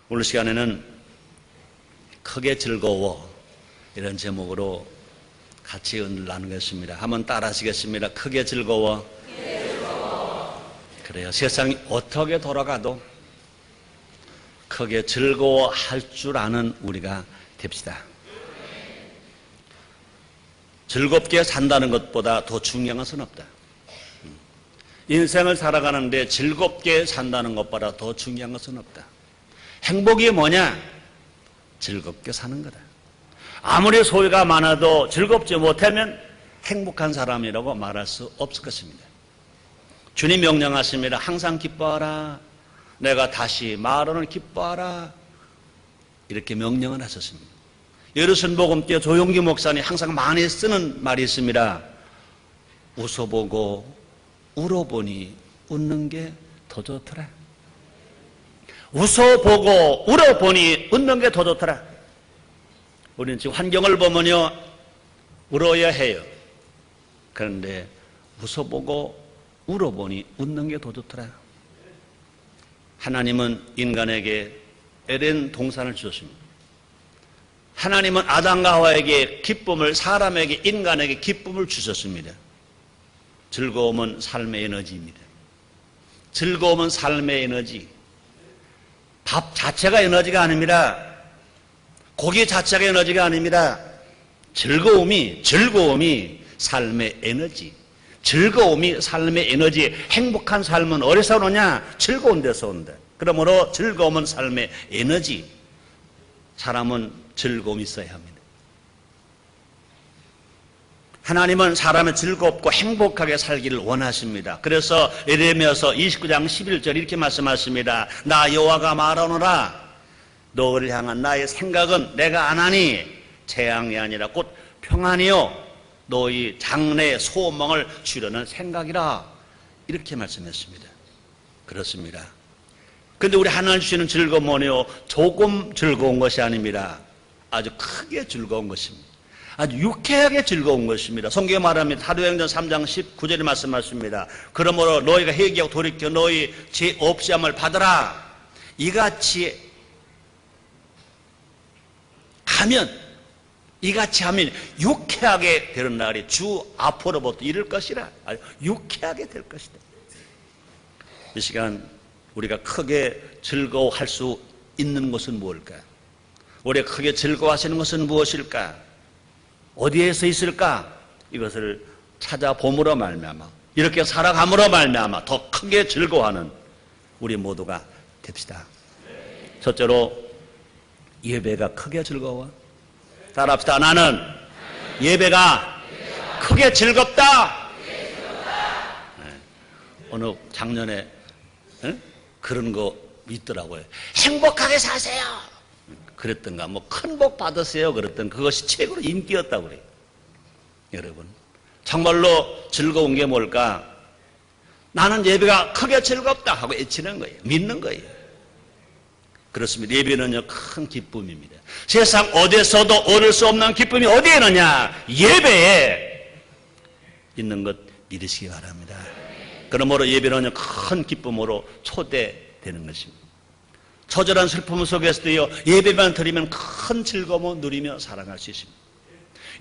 오늘 시간에는 크게 즐거워 이런 제목으로 같이 은혜를 나누겠습니다. 한번 따라 하시겠습니다. 크게 즐거워. 그래요. 세상이 어떻게 돌아가도 크게 즐거워할 줄 아는 우리가 됩시다. 즐겁게 산다는 것보다 더 중요한 것은 없다. 인생을 살아가는데 즐겁게 산다는 것보다 더 중요한 것은 없다. 행복이 뭐냐? 즐겁게 사는 거다. 아무리 소유가 많아도 즐겁지 못하면 행복한 사람이라고 말할 수 없을 것입니다. 주님 명령하십니다. 항상 기뻐하라. 내가 다시 말하는 기뻐하라. 이렇게 명령을 하셨습니다. 예루살렘 복음교회 조용기 목사님 항상 많이 쓰는 말이 있습니다. 웃어보고 울어보니 웃는 게 더 좋더라. 웃어보고 울어보니 웃는 게 더 좋더라. 우리는 지금 환경을 보면요, 울어야 해요. 그런데 웃어보고 울어보니 웃는 게 더 좋더라. 하나님은 인간에게 에덴 동산을 주셨습니다. 하나님은 아담과 하와에게 기쁨을, 사람에게, 인간에게 기쁨을 주셨습니다. 즐거움은 삶의 에너지입니다. 즐거움은 삶의 에너지. 밥 자체가 에너지가 아닙니다. 고기 자체가 에너지가 아닙니다. 즐거움이 삶의 에너지. 즐거움이 삶의 에너지. 행복한 삶은 어디서 오느냐? 즐거운 데서 온다. 그러므로 즐거움은 삶의 에너지. 사람은 즐거움이 있어야 합니다. 하나님은 사람을 즐겁고 행복하게 살기를 원하십니다. 그래서 예레미야서 29장 11절 이렇게 말씀하십니다. 나 여호와가 말하노라. 너를 향한 나의 생각은 내가 안 하니 재앙이 아니라 곧 평안이요 너희 장래의 소망을 주려는 생각이라. 이렇게 말씀했습니다. 그렇습니다. 그런데 우리 하나님 주시는 즐거움은 뭐예요? 조금 즐거운 것이 아닙니다. 아주 크게 즐거운 것입니다. 아주 유쾌하게 즐거운 것입니다. 성경에 말합니다. 사도행전 3장 19절에 말씀하십니다. 그러므로 너희가 회개하고 돌이켜 너희 죄 없이 함을 받으라. 이같이 하면 유쾌하게 되는 날이 주 앞으로부터 이를 것이라. 아주 유쾌하게 될 것이다. 이 시간 우리가 크게 즐거워할 수 있는 것은 무엇일까? 우리가 크게 즐거워하시는 것은 무엇일까? 어디에서 있을까? 이것을 찾아봄으로 말미암아 이렇게 살아감으로 말미암아 더 크게 즐거워하는 우리 모두가 됩시다. 첫째로 예배가 크게 즐거워. 따라합시다. 나는 예배가 크게 즐겁다. 어느 작년에 그런 거 있더라고요. 행복하게 사세요. 그랬던가, 뭐 큰 복 받으세요. 그랬던 그것이 최고로 인기였다고 그래요. 여러분, 정말로 즐거운 게 뭘까? 나는 예배가 크게 즐겁다 하고 외치는 거예요. 믿는 거예요. 그렇습니다. 예배는요, 큰 기쁨입니다. 세상 어디서도 얻을 수 없는 기쁨이 어디에 있느냐? 예배에 있는 것 믿으시기 바랍니다. 그러므로 예배는요, 큰 기쁨으로 초대되는 것입니다. 처절한 슬픔 속에서도요, 예배만 드리면 큰 즐거움을 누리며 살아갈 수 있습니다.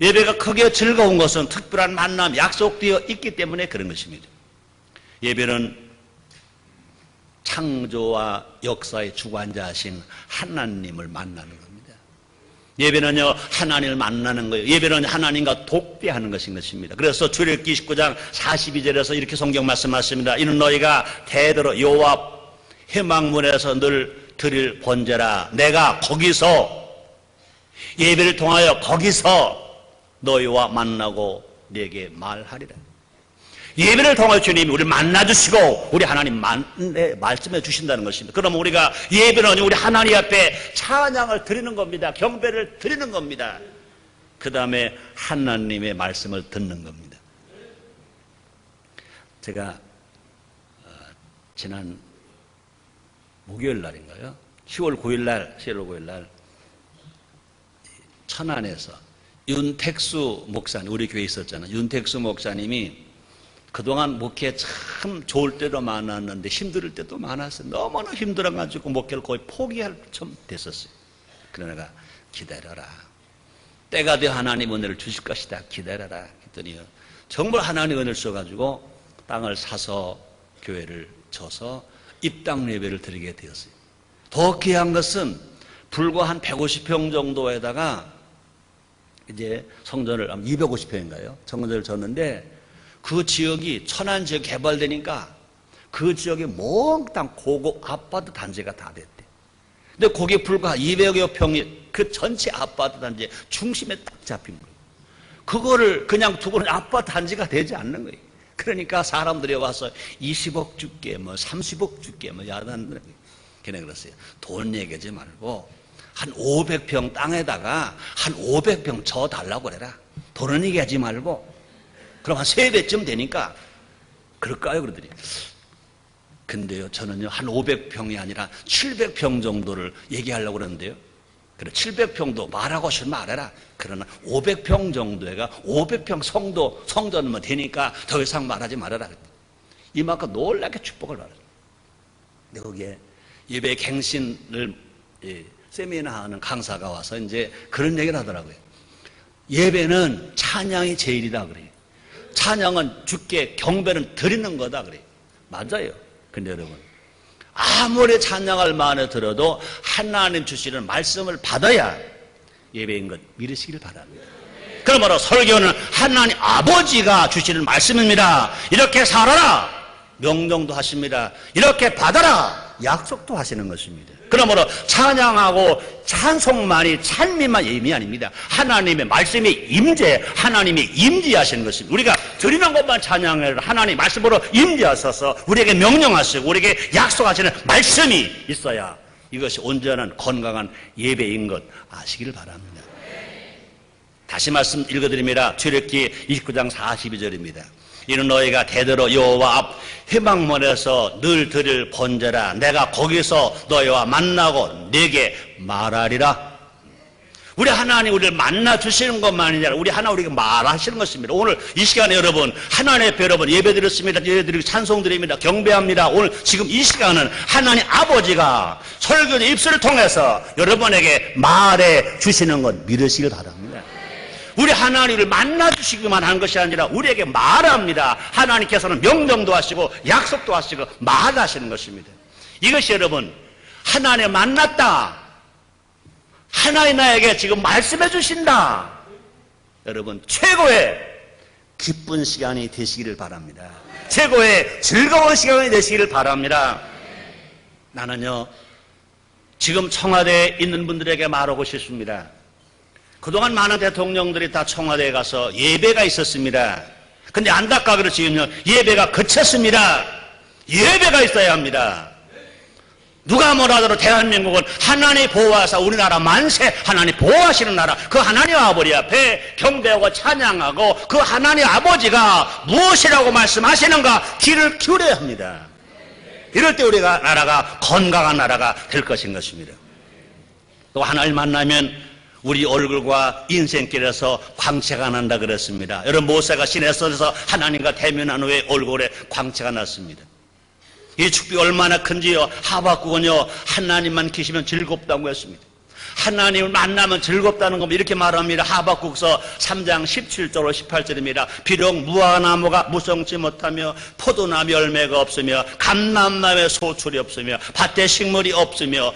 예배가 크게 즐거운 것은 특별한 만남, 약속되어 있기 때문에 그런 것입니다. 예배는 창조와 역사의 주관자이신 하나님을 만나는 겁니다. 예배는요, 하나님을 만나는 거예요. 예배는 하나님과 독대하는 것입니다. 그래서 출애굽기 29장 42절에서 이렇게 성경 말씀하십니다. 이는 너희가 대대로 여호와 회막문에서 늘 드릴 번제라. 내가 거기서 예배를 통하여 거기서 너희와 만나고 네게 말하리라. 예배를 통하여 주님이 우리를 만나주시고 우리 하나님 말씀해 주신다는 것입니다. 그러면 우리가 예배는 우리 하나님 앞에 찬양을 드리는 겁니다. 경배를 드리는 겁니다. 그 다음에 하나님의 말씀을 듣는 겁니다. 제가 지난 목요일 날인가요? 10월 9일 날 천안에서 윤택수 목사님, 우리 교회에 있었잖아요. 윤택수 목사님이 그동안 목회 참 좋을 때도 많았는데 힘들 때도 많았어요. 너무나 힘들어가지고 목회를 거의 포기할 쯤 됐었어요. 그러나 내가 기다려라. 때가 되어 하나님 은혜를 주실 것이다. 기다려라. 했더니 정말 하나님 은혜를 주셔가지고 땅을 사서 교회를 쳐서 입당 예배를 드리게 되었어요. 더 귀한 것은 불과 한 150평 정도에다가 이제 성전을 250평인가요? 성전을 졌는데 그 지역이 천안 지역 개발되니까 그 지역에 몽땅 고급 아파트 단지가 다 됐대. 근데 거기에 불과 200여 평이 그 전체 아파트 단지 중심에 딱 잡힌 거예요. 그거를 그냥 두고는 아파트 단지가 되지 않는 거예요. 그러니까 사람들이 와서 20억 줄게, 30억 줄게, 야단하는 거예요. 걔네 그랬어요. 돈 얘기하지 말고 한 500평 땅에다가 한 500평 저 달라고 그래라. 돈은 얘기하지 말고. 그럼 한 3배쯤 되니까 그럴까요? 그러더니. 근데요, 저는요, 한 500평이 아니라 700평 정도를 얘기하려고 그러는데요. 그래, 700평도 말하고 싶으면 말해라. 그러나 500평 정도가 500평 성전이면 되니까 더 이상 말하지 말아라. 이만큼 놀랍게 축복을 받아요. 근데 거기에 예배 갱신을 세미나 하는 강사가 와서 이제 그런 얘기를 하더라고요. 예배는 찬양이 제일이다 그래요. 찬양은 주께 경배는 드리는 거다 그래요. 맞아요. 근데 여러분, 아무리 찬양을 마음에 들어도 하나님 주시는 말씀을 받아야 예배인 것 믿으시길 바랍니다. 그러므로 설교는 하나님 아버지가 주시는 말씀입니다. 이렇게 살아라 명령도 하십니다. 이렇게 받아라 약속도 하시는 것입니다. 그러므로 찬양하고 찬송만이 찬미만 예미 아닙니다. 하나님의 말씀이 임재, 하나님이 임재하시는 것입니다. 우리가 드리는 것만 찬양을 하나님 말씀으로 임재하셔서 우리에게 명령하시고 우리에게 약속하시는 말씀이 있어야 이것이 온전한 건강한 예배인 것 아시기를 바랍니다. 다시 말씀 읽어드립니다. 출애굽기 29장 42절입니다. 이는 너희가 대대로 여호와 앞 회막문에서 늘 드릴 번제라. 내가 거기서 너희와 만나고 네게 말하리라. 우리 하나님 우리를 만나 주시는 것만이 아니라 우리 하나님 우리에게 말하시는 것입니다. 오늘 이 시간에 여러분 하나님 앞에 여러분 예배드렸습니다. 예배드리고 찬송드립니다. 경배합니다. 오늘 지금 이 시간은 하나님 아버지가 설교자 입술을 통해서 여러분에게 말해 주시는 것 믿으시길 바랍니다. 우리 하나님을 만나주시기만 하는 것이 아니라 우리에게 말합니다. 하나님께서는 명령도 하시고 약속도 하시고 말하시는 것입니다. 이것이 여러분 하나님 만났다. 하나님 나에게 지금 말씀해 주신다. 여러분 최고의 기쁜 시간이 되시기를 바랍니다. 최고의 즐거운 시간이 되시기를 바랍니다. 나는요 지금 청와대에 있는 분들에게 말하고 싶습니다. 그동안 많은 대통령들이 다 청와대에 가서 예배가 있었습니다. 근데 안타깝게도 지금요 예배가 그쳤습니다. 예배가 있어야 합니다. 누가 뭐라 하더라도 대한민국은 하나님 보호하사 우리나라 만세 하나님 보호하시는 나라, 그 하나님 아버지 앞에 경배하고 찬양하고 그 하나님 아버지가 무엇이라고 말씀하시는가 귀를 기울여야 합니다. 이럴 때 우리가 나라가 건강한 나라가 될 것인 것입니다. 또 하나님 만나면 우리 얼굴과 인생길에서 광채가 난다 그랬습니다. 여러분 모세가 시내에서 하나님과 대면한 후에 얼굴에 광채가 났습니다. 이 축복이 얼마나 큰지요. 하박국은요 하나님만 계시면 즐겁다고 했습니다. 하나님을 만나면 즐겁다는 겁니다. 이렇게 말합니다. 하박국서 3장 17절로 18절입니다. 비록 무화과나무가 무성치 못하며 포도나무 열매가 없으며 감람나무에 소출이 없으며 밭에 식물이 없으며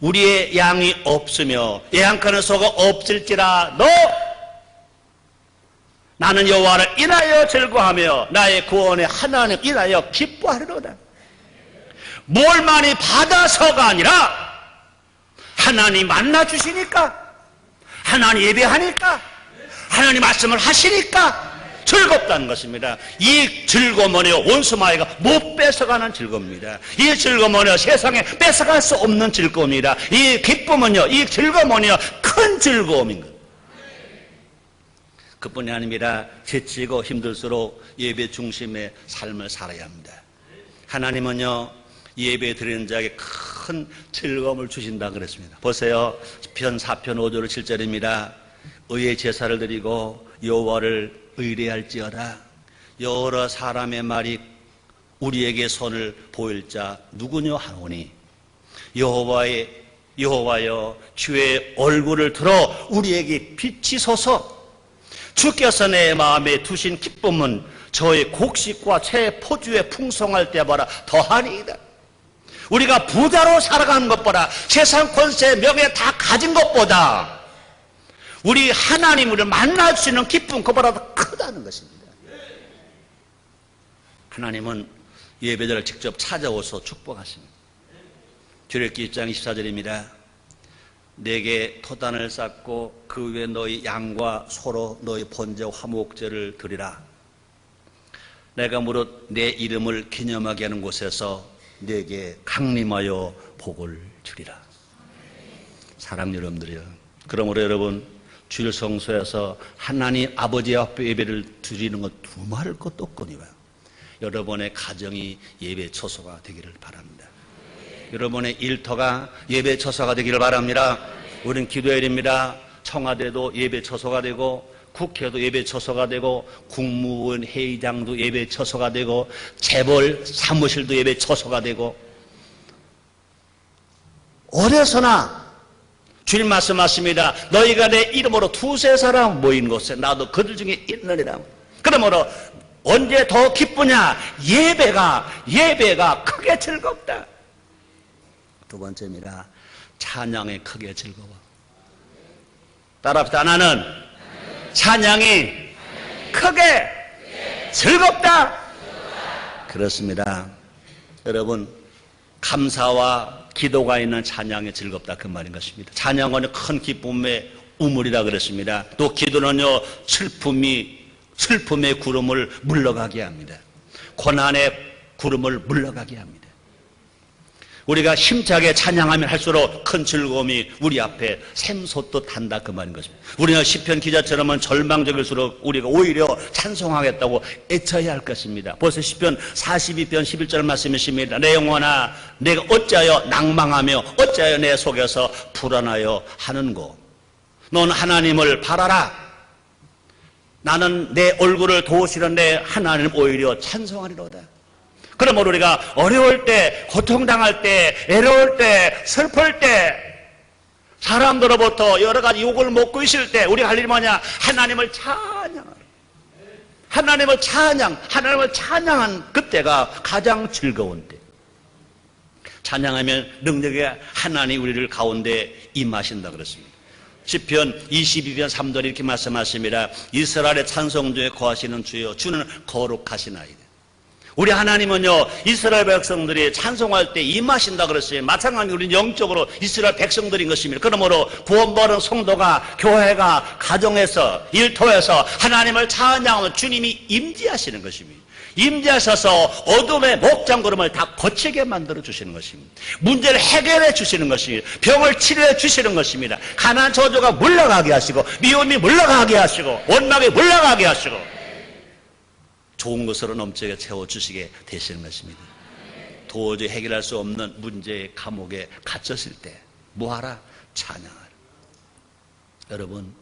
우리의 양이 없으며 애양하는 소가 없을지라도 나는 여호와를 인하여 즐거워하며 나의 구원의 하나님 인하여 기뻐하리로다. 뭘 많이 받아서가 아니라 하나님 만나 주시니까, 하나님 예배하니까, 하나님 말씀을 하시니까 즐겁다는 것입니다. 이 즐거움은요 원수마귀가 못 뺏어가는 즐거움입니다. 이 즐거움은요 세상에 뺏어갈 수 없는 즐거움입니다. 이 기쁨은요, 이 즐거움은요 큰 즐거움인 것. 그뿐이 아닙니다. 지치고 힘들수록 예배 중심의 삶을 살아야 합니다. 하나님은요 예배 드리는 자에게 큰 즐거움을 주신다 그랬습니다. 보세요. 편 4편 5절 7절입니다. 의의 제사를 드리고 여호와를 의뢰할지어다. 여러 사람의 말이 우리에게 손을 보일 자 누구냐 하오니 여호와여 주의 얼굴을 들어 우리에게 비치소서. 주께서 내 마음에 두신 기쁨은 저의 곡식과 제 포주에 풍성할 때보다 더하니이다. 우리가 부자로 살아가는 것보다 세상 권세 명예 다 가진 것보다 우리 하나님을 만날 수 있는 기쁨 그보다 더 크다는 것입니다. 하나님은 예배자를 직접 찾아오서 축복하십니다. 출애굽기 1장 24절입니다. 내게 토단을 쌓고 그 위에 너희 양과 소로 너희 번제 화목제를 드리라. 내가 무릇 내 이름을 기념하게 하는 곳에서 내게 강림하여 복을 주리라. 사랑 여러분들이요, 그러므로 여러분 주일 성소에서 하나님 아버지 앞에 예배를 드리는 것 두말할 것도 없거니와 여러분의 가정이 예배 처소가 되기를 바랍니다. 여러분의 일터가 예배 처소가 되기를 바랍니다. 우리는 기도해드립니다. 청와대도 예배 처소가 되고 국회도 예배 처소가 되고 국무원 회의장도 예배 처소가 되고 재벌 사무실도 예배 처소가 되고 어디서나 주님 말씀하십니다. 너희가 내 이름으로 두세 사람 모인 곳에 나도 그들 중에 있느니라. 그러므로 언제 더 기쁘냐? 예배가 크게 즐겁다. 두 번째입니다. 찬양이 크게 즐거워. 따라합시다. 나는 찬양이 크게 즐겁다. 그렇습니다. 여러분, 감사와 기도가 있는 찬양이 즐겁다 그 말인 것입니다. 찬양은 큰 기쁨의 우물이라 그랬습니다. 또 기도는요 슬픔의 구름을 물러가게 합니다. 고난의 구름을 물러가게 합니다. 우리가 힘차게 찬양하면 할수록 큰 즐거움이 우리 앞에 샘솟듯 한다 그 말인 것입니다. 우리는 시편 기자처럼은 절망적일수록 우리가 오히려 찬송하겠다고 애쳐야 할 것입니다. 벌써 시편 42편 11절 말씀이십니다. 내 영혼아 내가 어찌하여 낭망하며 어찌하여 내 속에서 불안하여 하는고. 넌 하나님을 바라라. 나는 내 얼굴을 도우시는 내 하나님 오히려 찬송하리로다. 그러므로 우리가 어려울 때, 고통당할 때, 애로울 때, 슬플 때, 사람들로부터 여러 가지 욕을 먹고 있을 때 우리가 할 일이 뭐냐? 하나님을 찬양하라. 하나님을 찬양한 그때가 가장 즐거운 때. 찬양하면 능력의 하나님 우리를 가운데 임하신다 그랬습니다. 시편 22편 3절 이렇게 말씀하십니다. 이스라엘의 찬송 중에 거하시는 주여 주는 거룩하시나이다. 우리 하나님은요 이스라엘 백성들이 찬송할 때 임하신다 그랬어요. 마찬가지로 우리는 영적으로 이스라엘 백성들인 것입니다. 그러므로 구원받은 성도가 교회가 가정에서 일터에서 하나님을 찬양하면 주님이 임재하시는 것입니다. 임재하셔서 어둠의 목장구름을 다 거치게 만들어 주시는 것입니다. 문제를 해결해 주시는 것입니다. 병을 치료해 주시는 것입니다. 가난 저주가 물러가게 하시고 미움이 물러가게 하시고 원망이 물러가게 하시고 좋은 것으로 넘치게 채워주시게 되시는 것입니다. 도저히 해결할 수 없는 문제의 감옥에 갇혔을 때 뭐하라? 찬양하라. 여러분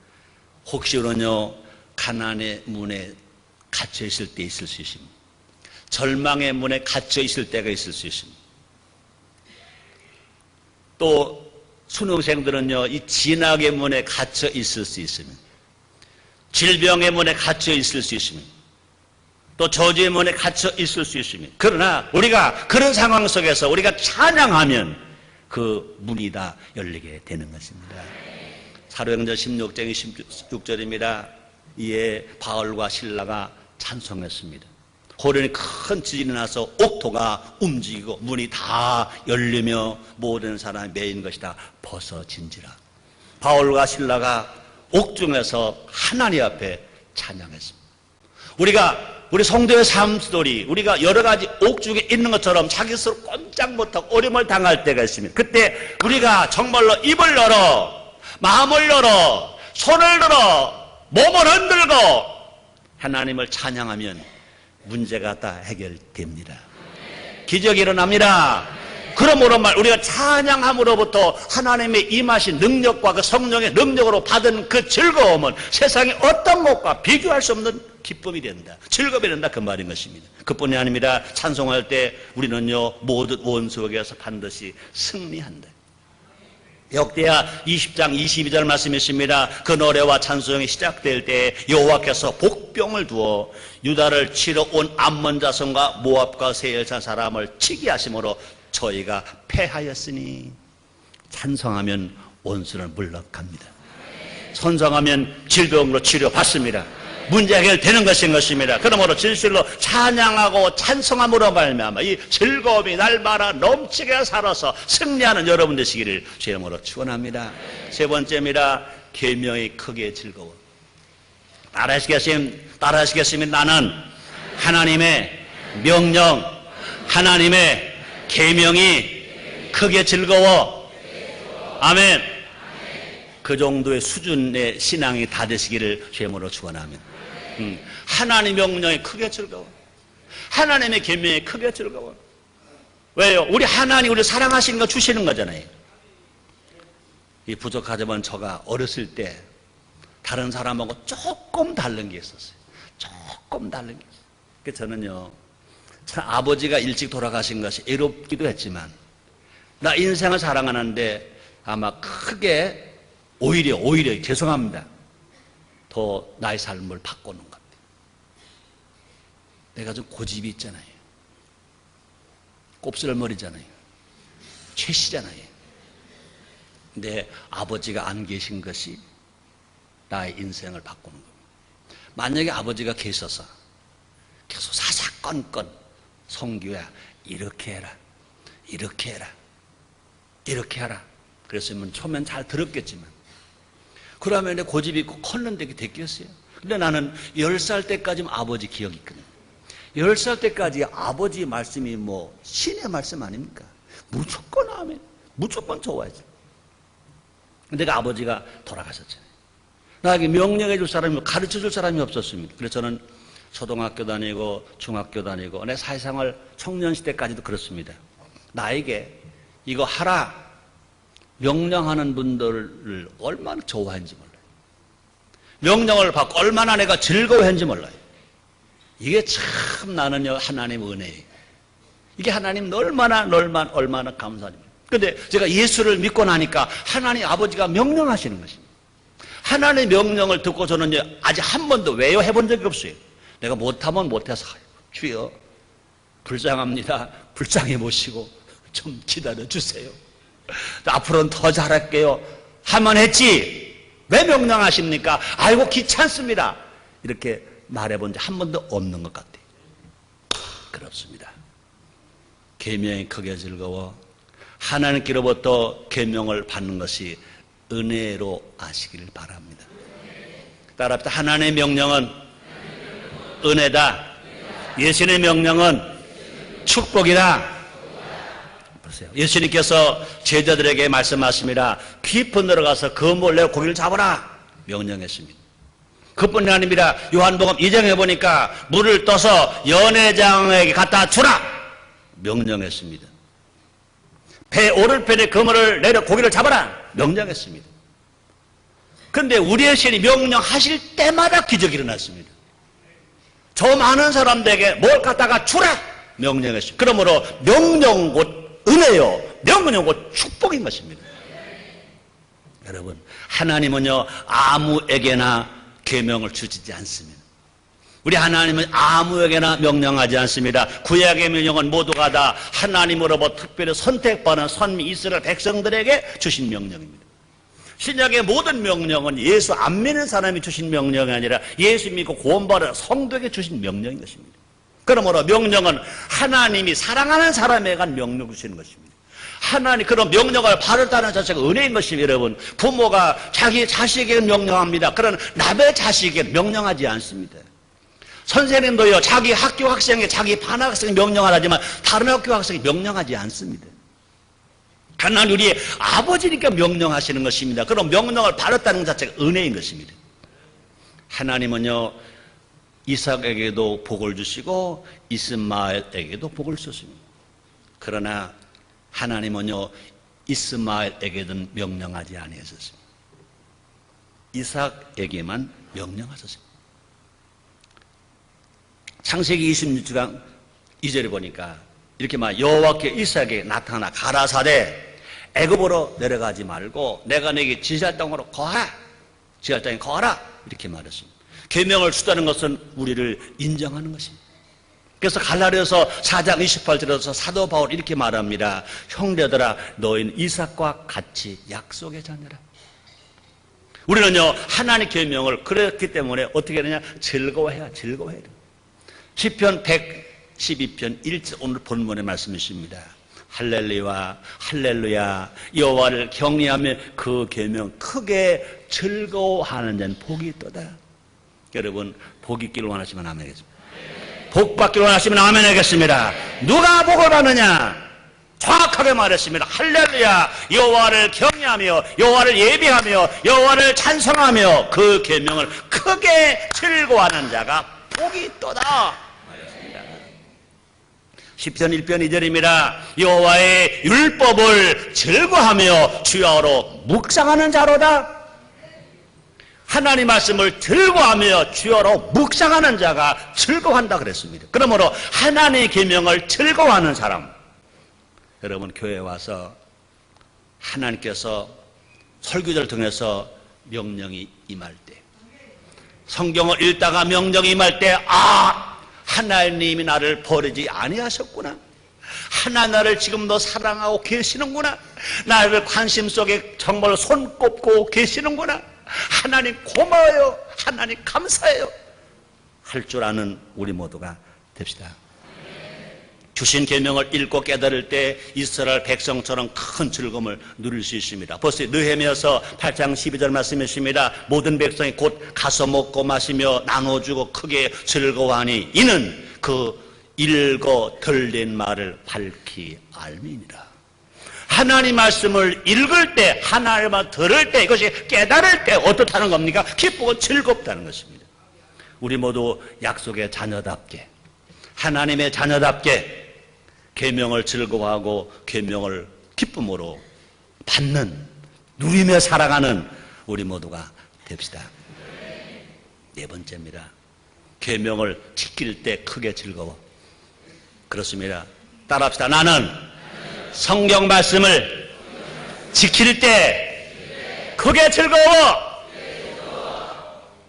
혹시 그러냐 가난의 문에 갇혀 있을 때 있을 수 있습니다. 절망의 문에 갇혀 있을 때가 있을 수 있습니다. 또 수능생들은요 이 진학의 문에 갇혀 있을 수 있습니다. 질병의 문에 갇혀 있을 수 있습니다. 또 저주의 문에 갇혀 있을 수 있습니다. 그러나 우리가 그런 상황 속에서 우리가 찬양하면 그 문이 다 열리게 되는 것입니다. 사도행전 16장 16절입니다. 이에 바울과 실라가 찬송했습니다. 호련히 큰 지진이 나서 옥토가 움직이고 문이 다 열리며 모든 사람이 매인 것이 다 벗어진지라. 바울과 실라가 옥중에서 하나님 앞에 찬양했습니다. 우리 성도의 삶 스토리, 우리가 여러 가지 옥중에 있는 것처럼 자기 스스로 꼼짝 못하고 어려움을 당할 때가 있습니다. 그때 우리가 정말로 입을 열어, 마음을 열어, 손을 들어, 몸을 흔들고 하나님을 찬양하면 문제가 다 해결됩니다. 기적이 일어납니다. 그러므로 우리가 찬양함으로부터 하나님의 임하신 능력과 그 성령의 능력으로 받은 그 즐거움은 세상의 어떤 것과 비교할 수 없는 기쁨이 된다, 즐거움이 된다, 그 말인 것입니다. 그뿐이 아닙니다. 찬송할 때 우리는요, 모든 원수에게서 반드시 승리한다. 역대하 20장 22절 말씀이 있습니다. 그 노래와 찬송이 시작될 때 여호와께서 복병을 두어 유다를 치러 온 암몬 자손과 모압과 세일 사람을 치게 하심으로 저희가 패하였으니, 찬송하면 원수는 물러갑니다. 선성하면 질병으로 치료받습니다. 문제 해결되는 것인 것입니다. 그러므로 진실로 찬양하고 찬송함으로 말미암아 이 즐거움이 날마다 넘치게 살아서 승리하는 여러분 되시기를 주의 이름으로 축원합니다. 세 번째입니다. 계명이 크게 즐거워. 따라하시겠습니다. 나는 하나님의 명령, 하나님의 계명이 크게 즐거워. 아멘. 그 정도의 수준의 신앙이 다 되시기를 주의 이름으로 축원합니다. 하나님의 명령이 크게 즐거워. 하나님의 계명이 크게 즐거워. 왜요? 우리 하나님 우리 사랑하시는 거 주시는 거잖아요. 이 부족하지만 저가 어렸을 때 다른 사람하고 조금 다른 게 있었어요. 조금 다른 게 있어요. 그래서 저는요, 참 아버지가 일찍 돌아가신 것이 애롭기도 했지만 나 인생을 사랑하는데 아마 크게 오히려 죄송합니다, 더 나의 삶을 바꾸는 것 같아요. 내가 좀 고집이 있잖아요. 곱슬머리잖아요. 최씨잖아요. 근데 아버지가 안 계신 것이 나의 인생을 바꾸는 겁니다. 만약에 아버지가 계셔서 계속 사사건건 성규야 이렇게 해라, 이렇게 해라, 이렇게 하라 그랬으면 처음엔 잘 들었겠지만, 그러면 내 고집이 있고 컸는데 그게 됐겠어요? 근데 나는 10살 때까지는 아버지 기억이 있거든요. 10살 때까지 아버지 말씀이 뭐 신의 말씀 아닙니까? 무조건 아멘, 무조건 좋아하지. 근데 그 아버지가 돌아가셨잖아요. 나에게 명령해 줄 사람이, 가르쳐 줄 사람이 없었습니다. 그래서 저는 초등학교 다니고 중학교 다니고 내 사회생활 청년 시대까지도 그렇습니다. 나에게 이거 하라 명령하는 분들을 얼마나 좋아했는지 몰라요. 명령을 받고 얼마나 내가 즐거워했는지 몰라요. 이게 참 나는요, 하나님의 은혜예요. 이게 하나님 얼마나 감사합니다. 근데 제가 예수를 믿고 나니까 하나님 아버지가 명령하시는 것입니다. 하나님의 명령을 듣고 저는 아직 한 번도 외워해 본 적이 없어요. 내가 못하면 못해서 주여 불쌍합니다, 불쌍히 모시고 좀 기다려 주세요, 앞으로는 더 잘할게요 하면 했지, 왜 명령하십니까? 아이고 귀찮습니다 이렇게 말해본 적 한 번도 없는 것 같아요. 그렇습니다. 계명이 크게 즐거워. 하나님께로부터 계명을 받는 것이 은혜로 아시기를 바랍니다. 따라합시다. 하나님의 명령은 은혜다. 예수님의 명령은 축복이다. 보세요. 예수님께서 제자들에게 말씀하십니다. 깊은 데로 가서 그물 내어 고기를 잡아라 명령했습니다. 그뿐이 아닙니다. 요한복음 2장에 보니까 물을 떠서 연회장에게 갖다 주라 명령했습니다. 배 오른편에 그물을 내려 고기를 잡아라 명령했습니다. 그런데 우리의 신이 명령하실 때마다 기적이 일어났습니다. 저 많은 사람들에게 뭘 갖다가 주라 명령했습니다. 그러므로 명령 곧 은혜요, 명령 곧 축복인 것입니다. 여러분, 하나님은요 아무에게나 계명을 주시지 않습니다. 우리 하나님은 아무에게나 명령하지 않습니다. 구약의 명령은 모두가 다 하나님으로부터 특별히 선택받은 선미 이스라엘 백성들에게 주신 명령입니다. 신약의 모든 명령은 예수 안 믿는 사람이 주신 명령이 아니라 예수 믿고 구원받은 성도에게 주신 명령인 것입니다. 그러므로 명령은 하나님이 사랑하는 사람에게 간 명령을 주시는 것입니다. 하나님 그런 명령을 받았다는 자체가 은혜인 것입니다. 여러분, 부모가 자기 자식에게 명령합니다. 그러나 남의 자식에게 명령하지 않습니다. 선생님도요 자기 학교 학생에게 자기 반 학생에게 명령하지만 다른 학교 학생에게 명령하지 않습니다. 하나님 우리의 아버지니까 명령하시는 것입니다. 그럼 명령을 받았다는 자체가 은혜인 것입니다. 하나님은요 이삭에게도 복을 주시고 이스마엘에게도 복을 주셨습니다. 그러나 하나님은요 이스마엘에게는 명령하지 아니하셨습니다. 이삭에게만 명령하셨습니다. 창세기 26장 2절에 보니까 이렇게 막 여호와께 이삭에게 나타나 가라사대 애굽으로 내려가지 말고 내가 내게 지시할 땅으로 거하라. 지시할 땅에 거하라. 이렇게 말했습니다. 계명을 주다는 것은 우리를 인정하는 것입니다. 그래서 갈라디아서 4장 28절에서 사도 바울 이렇게 말합니다. 형제들아 너희는 이삭과 같이 약속의 자녀라. 우리는요 하나님의 계명을 그렇기 때문에 어떻게 하느냐 즐거워해야 돼. 시편 112편 1절 오늘 본문의 말씀이십니다. 할렐루야 할렐루야 여호와를 경외하며 그 계명 크게 즐거워하는 자는 복이 있도다. 여러분 복 있기를 원하시면 아멘 하겠습니다. 복 받기를 원하시면 아멘 하겠습니다. 누가 복을 받느냐? 정확하게 말했습니다. 할렐루야 여호와를 경외하며 여호와를 예배하며 여호와를 찬송하며 그 계명을 크게 즐거워하는 자가 복이 있도다. 시편 1편 2절입니다. 여호와의 율법을 즐거워하며 주야로 묵상하는 자로다. 하나님 말씀을 즐거워하며 주야로 묵상하는 자가 즐거워한다 그랬습니다. 그러므로 하나님의 계명을 즐거워하는 사람, 여러분 교회에 와서 하나님께서 설교자를 통해서 명령이 임할 때, 성경을 읽다가 명령이 임할 때, 하나님이 나를 버리지 아니하셨구나. 하나님 나를 지금도 사랑하고 계시는구나. 나를 관심 속에 정말 손꼽고 계시는구나. 하나님 고마워요. 하나님 감사해요. 할 줄 아는 우리 모두가 됩시다. 주신 계명을 읽고 깨달을 때 이스라엘 백성처럼 큰 즐거움을 누릴 수 있습니다. 벌써 느헤미야서 8장 12절 말씀이십니다. 모든 백성이 곧 가서 먹고 마시며 나눠주고 크게 즐거워하니 이는 그 읽어 들린 말을 밝히 알미니라. 하나님 말씀을 읽을 때, 하나님을 들을 때, 이것이 깨달을 때 어떻다는 겁니까? 기쁘고 즐겁다는 것입니다. 우리 모두 약속의 자녀답게, 하나님의 자녀답게 계명을 즐거워하고 계명을 기쁨으로 받는, 누리며 살아가는 우리 모두가 됩시다. 네 번째입니다. 계명을 지킬 때 크게 즐거워. 그렇습니다. 따라합시다. 나는 성경 말씀을 지킬 때 크게 즐거워.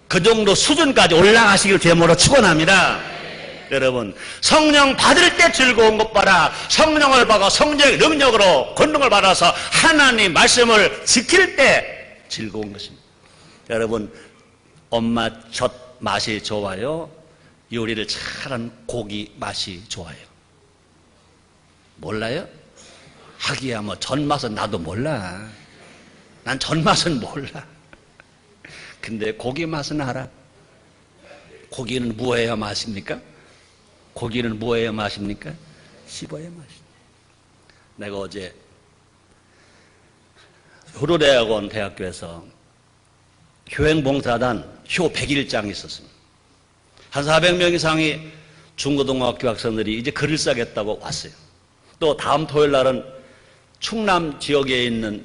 그 정도 수준까지 올라가시길 제모로 축원합니다. 여러분 성령 받을 때 즐거운 것 봐라. 성령을 받아 성령의 능력으로 권능을 받아서 하나님 말씀을 지킬 때 즐거운 것입니다. 여러분 엄마 젖 맛이 좋아요? 요리를 잘한 고기 맛이 좋아요? 몰라요? 하기야 뭐 젖맛은 나도 몰라. 난 젖맛은 몰라. 근데 고기 맛은 알아. 고기는 무엇이어야 맛입니까? 고기는 뭐예요 맛입니까? 씹어야 맛입니다. 내가 어제 효로대학원 대학교에서 효행봉사단 효 100일장이 있었습니다. 한 400명 이상이 중고등학교 학생들이 이제 글을 써겠다고 왔어요. 또 다음 토요일 날은 충남 지역에 있는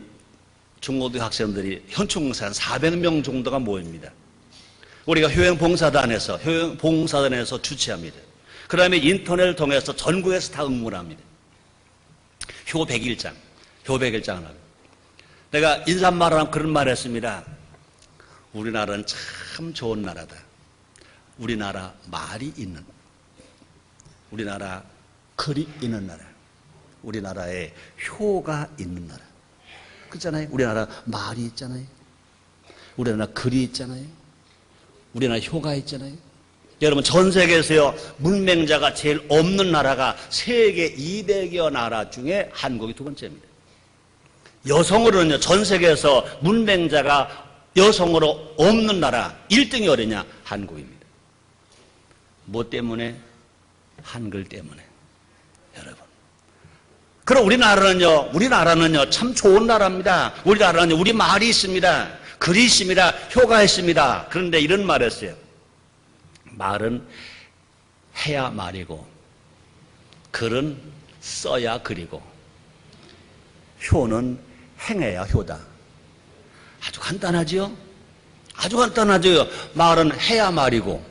중고등 학생들이 현충봉사 한 400명 정도가 모입니다. 우리가 효행봉사단에서 주최합니다. 그 다음에 인터넷을 통해서 전국에서 다 응모를 합니다. 효 100일장을 합니다. 내가 인사말을 하면 그런 말을 했습니다. 우리나라는 참 좋은 나라다. 우리나라 말이 있는, 우리나라 글이 있는 나라, 우리나라에 효가 있는 나라. 그렇잖아요. 우리나라 말이 있잖아요. 우리나라 글이 있잖아요. 우리나라 효가 있잖아요. 여러분 전 세계에서요 문맹자가 제일 없는 나라가 세계 200여 나라 중에 한국이 두 번째입니다. 여성으로는요 전 세계에서 문맹자가 여성으로 없는 나라 1등이 어디냐? 한국입니다. 뭐 때문에? 한글 때문에. 여러분 그럼 우리나라는요 참 좋은 나라입니다. 우리나라는 우리 말이 있습니다. 글이 있습니다. 효가 있습니다. 그런데 이런 말을 했어요. 말은 해야 말이고 글은 써야 글이고 효는 행해야 효다. 아주 간단하죠? 아주 간단하죠? 말은 해야 말이고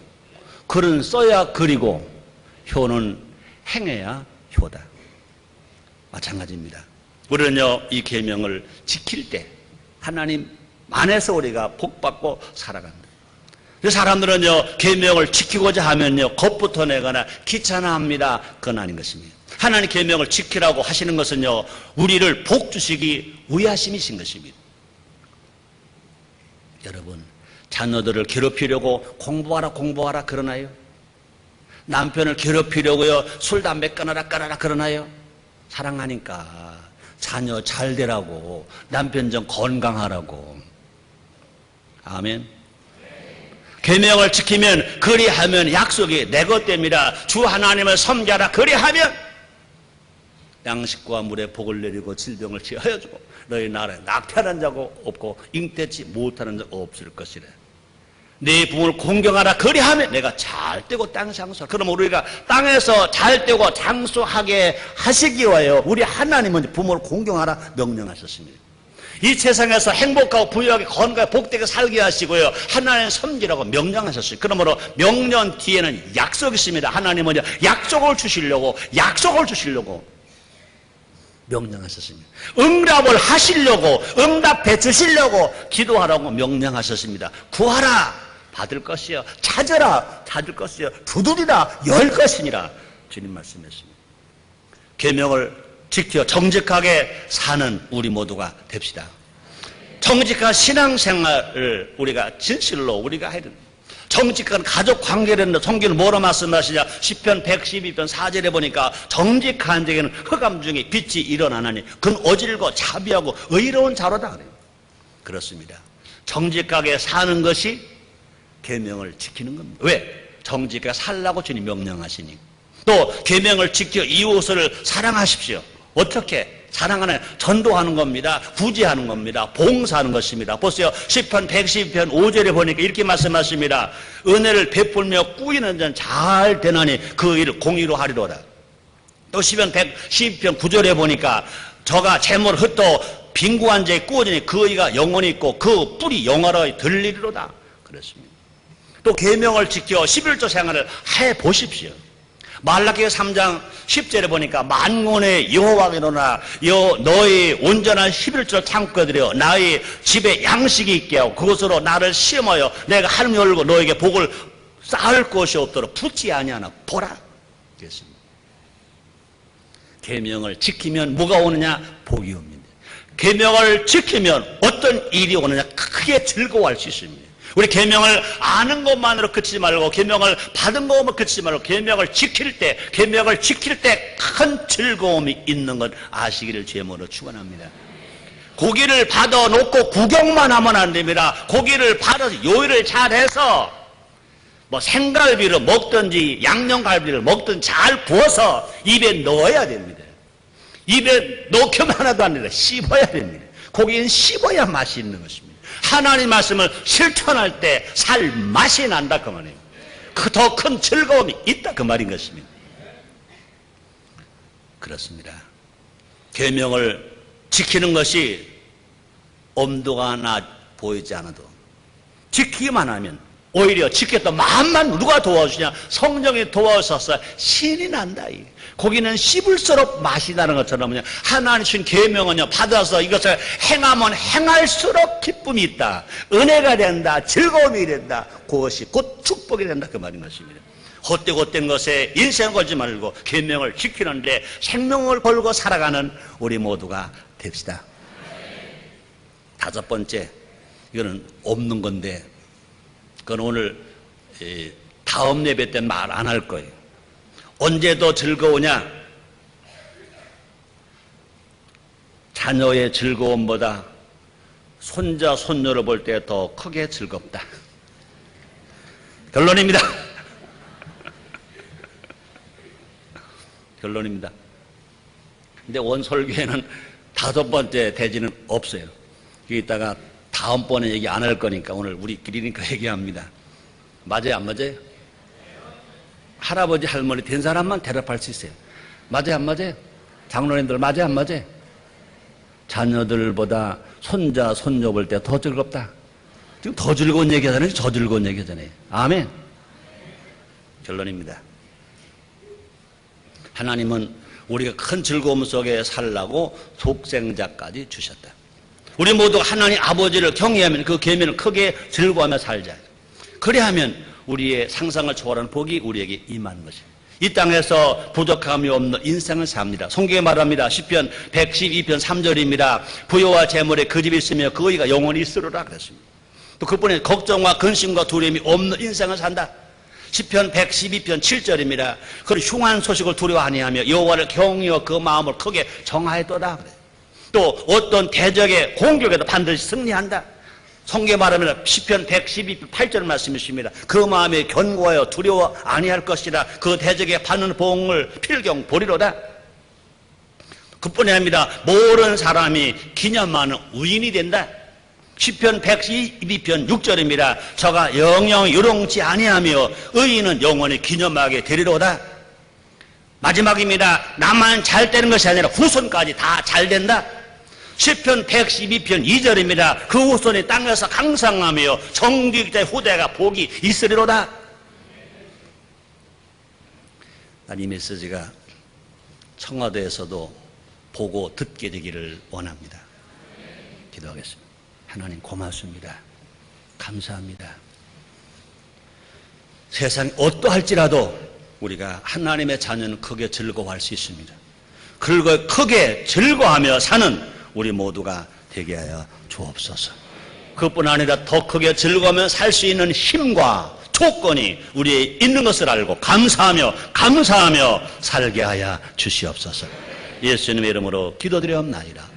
글은 써야 글이고 효는 행해야 효다. 마찬가지입니다. 우리는요, 이 계명을 지킬 때 하나님 안에서 우리가 복받고 살아간다. 사람들은요, 계명을 지키고자 하면요, 겁부터 내거나 귀찮아합니다. 그건 아닌 것입니다. 하나님 계명을 지키라고 하시는 것은요, 우리를 복 주시기 위하심이신 것입니다. 여러분, 자녀들을 괴롭히려고 공부하라 그러나요? 남편을 괴롭히려고요, 술 담배 끊어라 그러나요? 사랑하니까 자녀 잘 되라고, 남편 좀 건강하라고. 아멘. 계명을 지키면, 그리하면 약속이 내 것 됩니다. 주 하나님을 섬겨라. 그리하면 양식과 물에 복을 내리고 질병을 치하여 주고 너희 나라에 낙태하는 자가 없고 잉태치 못하는 자가 없을 것이래. 네 부모를 공경하라. 그리하면 내가 잘 되고 땅 장수하라. 그럼 우리가 땅에서 잘 되고 장수하게 하시기 위하여 우리 하나님은 부모를 공경하라 명령하셨습니다. 이 세상에서 행복하고 부유하게 건강하게 복되게 살게 하시고요, 하나님 섬기라고 명령하셨어요. 그러므로 명령 뒤에는 약속이 있습니다. 하나님은 약속을 주시려고 명령하셨습니다. 응답을 하시려고, 응답해 주시려고 기도하라고 명령하셨습니다. 구하라, 받을 것이요. 찾으라, 찾을 것이요. 두드리라, 열 것이니라. 주님 말씀했습니다. 계명을 지켜 정직하게 사는 우리 모두가 됩시다. 정직한 신앙생활을 우리가 진실로 우리가 해야 됩니다. 정직한 가족 관계를 성경은 뭐로 말씀하시냐? 시편 112편 4절에 보니까 정직한 자에게는 흑암 중에 빛이 일어나나니 그는 어질고 자비하고 의로운 자로다 그래요. 그렇습니다. 정직하게 사는 것이 계명을 지키는 겁니다. 왜? 정직하게 살라고 주님 명령하시니. 또 계명을 지켜 이웃을 사랑하십시오. 어떻게? 사랑하는, 전도하는 겁니다. 구제하는 겁니다. 봉사하는 것입니다. 보세요. 시편 112편 5절에 보니까 이렇게 말씀하십니다. 은혜를 베풀며 꾸이는 자는 잘 되나니 그 일을 공의로 하리로다. 또 시편 112편 9절에 보니까 저가 재물을 흩어 빈구한 자에 꾸어지니 그 의가 영원히 있고 그 뿔이 영원히 들리리로다. 그렇습니다. 또 계명을 지켜 11조 생활을 해보십시오. 말라기 3장 10절에 보니까 만군의 여호와께 일어나 너희 온전한 11조 창고들여 나의 집에 양식이 있게 하고 그것으로 나를 시험하여 내가 하늘 열고 너에게 복을 쌓을 것이 없도록 붙지 아니하나 보라. 그랬습니다. 계명을 지키면 뭐가 오느냐? 복이 옵니다. 계명을 지키면 어떤 일이 오느냐? 크게 즐거워할 수 있습니다. 우리 계명을 아는 것만으로 그치지 말고 계명을 받은 것만 그치지 말고 계명을 지킬 때 큰 즐거움이 있는 것 아시기를 제모로 축원합니다. 고기를 받아 놓고 구경만 하면 안 됩니다. 고기를 받아서 요리를 잘해서 뭐 생갈비를 먹든지 양념갈비를 먹든지 잘 구워서 입에 넣어야 됩니다. 입에 넣기만 하나도 아니라 씹어야 됩니다. 고기는 씹어야 맛이 있는 것입니다. 하나님 말씀을 실천할 때 살 맛이 난다 그 말이에요. 더 큰 즐거움이 있다 그 말인 것입니다. 그렇습니다. 계명을 지키는 것이 엄두가 나 보이지 않아도 지키기만 하면 오히려 지켰다 마음만 누가 도와주냐? 성령이 도와주셔서 신이 난다. 고기는 씹을수록 맛이 나는 것처럼 하나님 주신 계명은요 받아서 이것을 행하면 행할수록 기쁨이 있다. 은혜가 된다. 즐거움이 된다. 그것이 곧 축복이 된다 그 말인 것입니다. 헛되고 것에 인생 걸지 말고 계명을 지키는데 생명을 걸고 살아가는 우리 모두가 됩시다. 다섯 번째, 이거는 없는 건데 그건 오늘 다음 예배 때 말 안 할 거예요. 언제 더 즐거우냐? 자녀의 즐거움보다 손자, 손녀를 볼 때 더 크게 즐겁다. 결론입니다. 결론입니다. 근데 원설교회는 다섯 번째 대지는 없어요. 이따가 다음번에 얘기 안 할 거니까 오늘 우리끼리니까 얘기합니다. 맞아요, 안 맞아요? 할아버지, 할머니 된 사람만 대답할 수 있어요. 맞아요, 안 맞아요? 장로님들 맞아요, 안 맞아요? 자녀들보다 손자, 손녀 볼 때 더 즐겁다. 지금 더 즐거운 얘기 하잖아요. 더 즐거운 얘기 하잖아요. 아멘. 결론입니다. 하나님은 우리가 큰 즐거움 속에 살라고 독생자까지 주셨다. 우리 모두 하나님 아버지를 경외하면 그 계명을 크게 즐거워하며 살자. 그래야면 우리의 상상을 초월하는 복이 우리에게 임하는 것입니다. 이 땅에서 부족함이 없는 인생을 삽니다. 성경에 말합니다. 시편 112편 3절입니다. 부여와 재물에 그 집이 있으며 그의가 영원히 있으리라 그랬습니다. 또 그뿐에 걱정과 근심과 두려움이 없는 인생을 산다. 시편 112편 7절입니다. 그런 흉한 소식을 두려워 아니하며 여호와를 경외하여 그 마음을 크게 정하였도다 그래요. 또 어떤 대적의 공격에도 반드시 승리한다. 성경에 말하면 시편 112편 8절 말씀이십니다. 그 마음에 견고하여 두려워 아니할 것이라. 그 대적에 받는 보응을 필경 보리로다. 그뿐이 아니라 모르는 사람이 기념하는 의인이 된다. 시편 112편 6절입니다. 저가 영영 요롱치 아니하며 의인은 영원히 기념하게 되리로다. 마지막입니다. 나만 잘 되는 것이 아니라 후손까지 다 잘 된다. 시편 112편 2절입니다. 그 후손이 땅에서 강상하며 정직자의 후대가 복이 있으리로다. 난 이 메시지가 청와대에서도 보고 듣게 되기를 원합니다. 기도하겠습니다. 하나님 고맙습니다. 감사합니다. 세상이 어떠할지라도 우리가 하나님의 자녀는 크게 즐거워할 수 있습니다. 그리고 크게 즐거워하며 사는 우리 모두가 되게 하여 주옵소서. 그뿐 아니라 더 크게 즐거우며 살 수 있는 힘과 조건이 우리에 있는 것을 알고 감사하며 살게 하여 주시옵소서. 예수님의 이름으로 기도드리옵나이다.